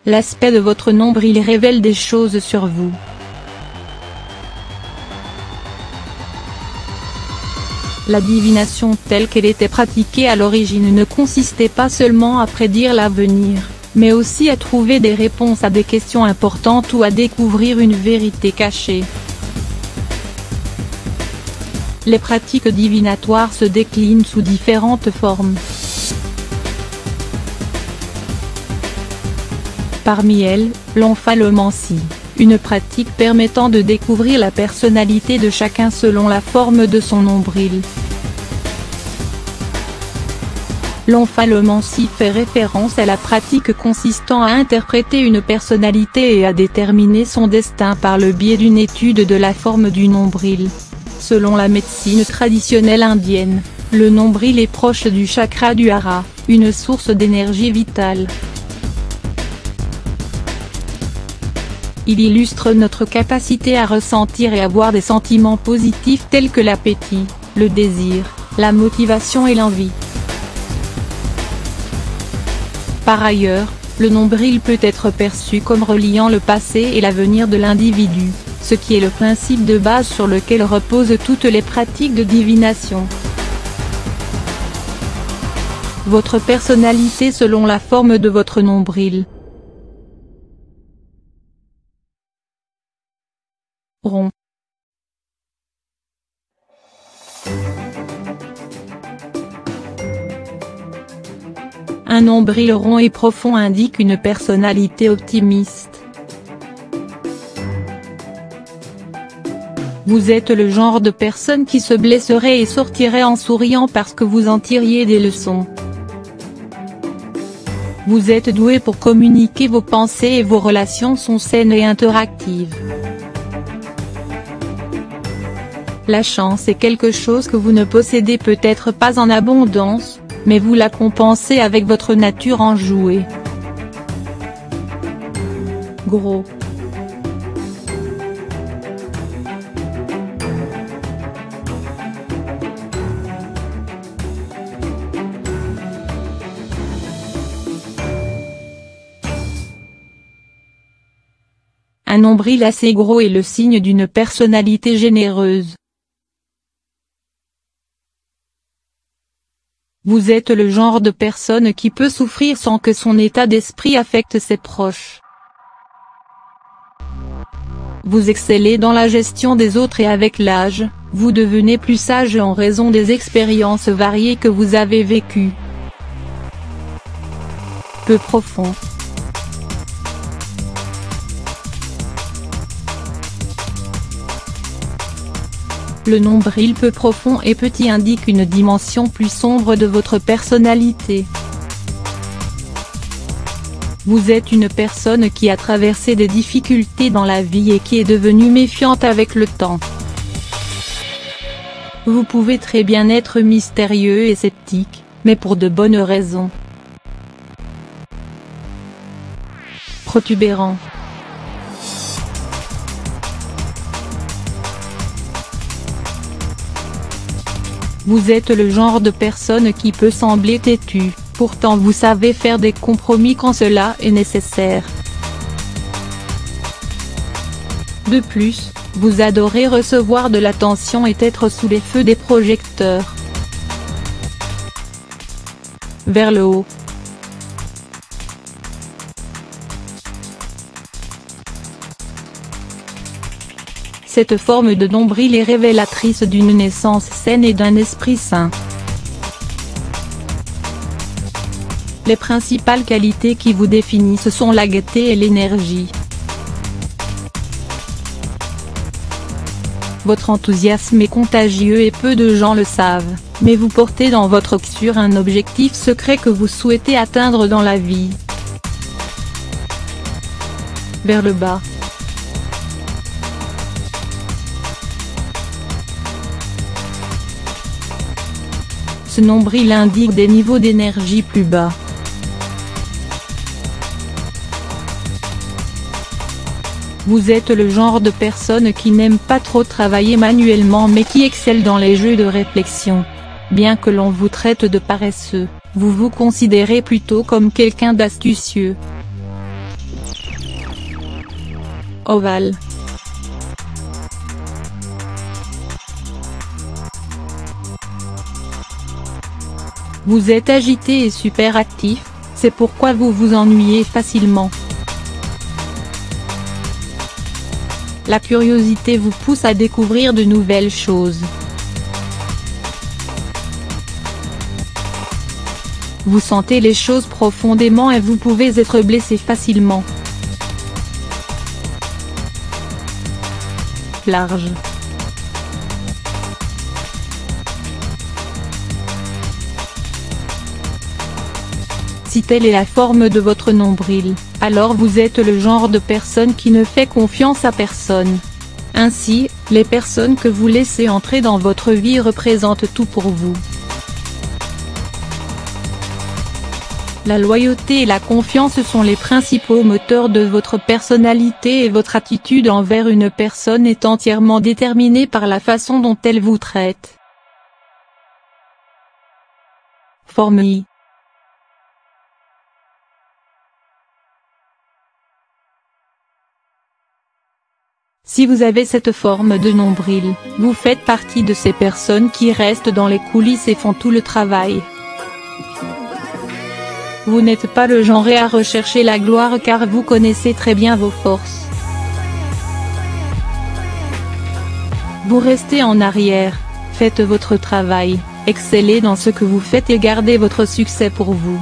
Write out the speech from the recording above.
L'aspect de votre nombril révèle des choses sur vous. La divination telle qu'elle était pratiquée à l'origine ne consistait pas seulement à prédire l'avenir, mais aussi à trouver des réponses à des questions importantes ou à découvrir une vérité cachée. Les pratiques divinatoires se déclinent sous différentes formes. Parmi elles, l'omphalomancie, une pratique permettant de découvrir la personnalité de chacun selon la forme de son nombril. L'omphalomancie fait référence à la pratique consistant à interpréter une personnalité et à déterminer son destin par le biais d'une étude de la forme du nombril. Selon la médecine traditionnelle indienne, le nombril est proche du chakra du hara, une source d'énergie vitale. Il illustre notre capacité à ressentir et avoir des sentiments positifs tels que l'appétit, le désir, la motivation et l'envie. Par ailleurs, le nombril peut être perçu comme reliant le passé et l'avenir de l'individu, ce qui est le principe de base sur lequel reposent toutes les pratiques de divination. Votre personnalité selon la forme de votre nombril. Rond. Un nombril rond et profond indique une personnalité optimiste. Vous êtes le genre de personne qui se blesserait et sortirait en souriant parce que vous en tiriez des leçons. Vous êtes doué pour communiquer vos pensées et vos relations sont saines et interactives. La chance est quelque chose que vous ne possédez peut-être pas en abondance, mais vous la compensez avec votre nature enjouée. Gros. Un nombril assez gros est le signe d'une personnalité généreuse. Vous êtes le genre de personne qui peut souffrir sans que son état d'esprit affecte ses proches. Vous excellez dans la gestion des autres et avec l'âge, vous devenez plus sage en raison des expériences variées que vous avez vécues. Peu profond. Le nombril peu profond et petit indique une dimension plus sombre de votre personnalité. Vous êtes une personne qui a traversé des difficultés dans la vie et qui est devenue méfiante avec le temps. Vous pouvez très bien être mystérieux et sceptique, mais pour de bonnes raisons. Protubérant. Vous êtes le genre de personne qui peut sembler têtue, pourtant vous savez faire des compromis quand cela est nécessaire. De plus, vous adorez recevoir de l'attention et être sous les feux des projecteurs. Vers le haut. Cette forme de nombril est révélatrice d'une naissance saine et d'un esprit sain. Les principales qualités qui vous définissent sont la gaieté et l'énergie. Votre enthousiasme est contagieux et peu de gens le savent, mais vous portez dans votre cœur un objectif secret que vous souhaitez atteindre dans la vie. Vers le bas. Ce nombril indique des niveaux d'énergie plus bas. Vous êtes le genre de personne qui n'aime pas trop travailler manuellement mais qui excelle dans les jeux de réflexion. Bien que l'on vous traite de paresseux, vous vous considérez plutôt comme quelqu'un d'astucieux. ovale. Vous êtes agité et super actif, c'est pourquoi vous vous ennuyez facilement. La curiosité vous pousse à découvrir de nouvelles choses. Vous sentez les choses profondément et vous pouvez être blessé facilement. Large. Si telle est la forme de votre nombril, alors vous êtes le genre de personne qui ne fait confiance à personne. Ainsi, les personnes que vous laissez entrer dans votre vie représentent tout pour vous. La loyauté et la confiance sont les principaux moteurs de votre personnalité et votre attitude envers une personne est entièrement déterminée par la façon dont elle vous traite. Forme I. Si vous avez cette forme de nombril, vous faites partie de ces personnes qui restent dans les coulisses et font tout le travail. Vous n'êtes pas le genre à rechercher la gloire car vous connaissez très bien vos forces. Vous restez en arrière, faites votre travail, excellez dans ce que vous faites et gardez votre succès pour vous.